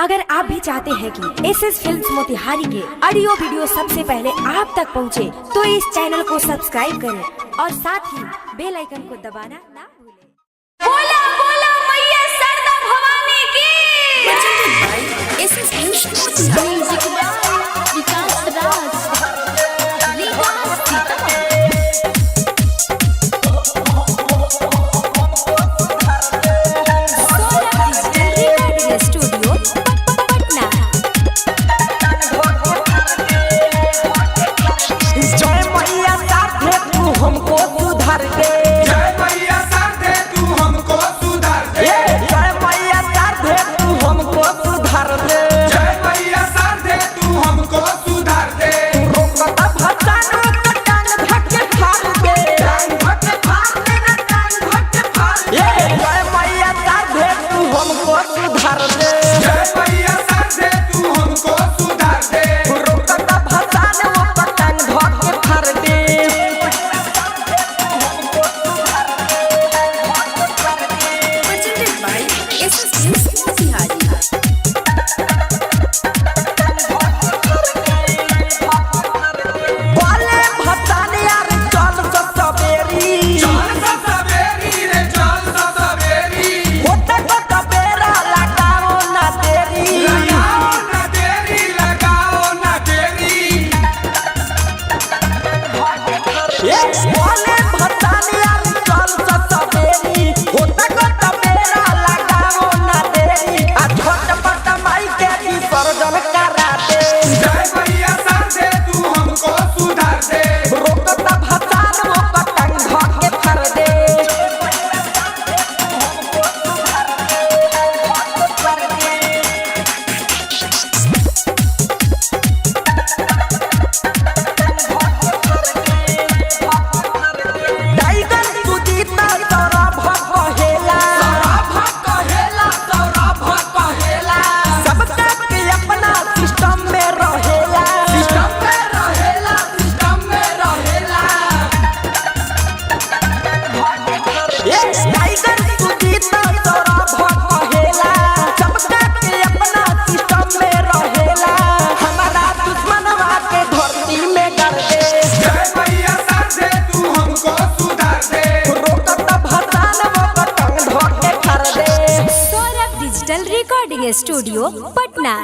अगर आप भी चाहते हैं कि एसएस फिल्म्स मोतिहारी के ऑडियो वीडियो सबसे पहले आप तक पहुंचे, तो इस चैनल को सब्सक्राइब करें और साथ ही बेल आइकन को दबाना ना भूलें। बोला बोला मैया सरदा भवानी की। एसएस फिल्म्स मोतिहारी विकास राज स्टूडियो पटना। जय मैया साथे तू हमको सुधार दे, जय मैया साथे तू हमको सुधार दे, जय मैया साथे तू हमको सुधार दे, जय मैया साथे तू हमको सुधार दे। रोकता भसानो का टांग धक्के फाड़ दे, टांग धक्के फाड़ दे ना, टांग धक्के फाड़ दे। जय मैया साथे तू हमको सुधार दे, जय मैया साथे तू हमको सुधार दे। रोकता भसानो का टांग धक्के फाड़ दे। presented by SS Films Motihari. बोले भसाने यार चल सवेरी, चल सा सवेरी रे, चल सा सवेरी। होता को बेरा लगाओ ना देरी, लगाओ ना देरी, लगाओ ना देरी। बोले भसाने यार चल सवेरी, होता को बेरा लगाओ ना देरी। आ छोट बड़ माई के विसर्जन करा दे, जय मैया साथे तू हमको सुधार दे। रोकता भसान वो पतंग धके फर दे। टाइगर सुजीता तोरा भकेला, सौरभ कहेला, सौरभ कहेला। सबका के अपना सिस्टम में रहेला। सिस्टम में रहेला, सिस्टम में रहेला। टाइगर सुजीता तोरा भकेला, सबका के अपना सिस्टम में रहेला। हमारा दुश्मनवा के धरती में कर दे, जय मैया साथे तू हमको सुधार दे। रोकता भसान वो पतंग धके फर दे। Saurabh digital recording studio Patna.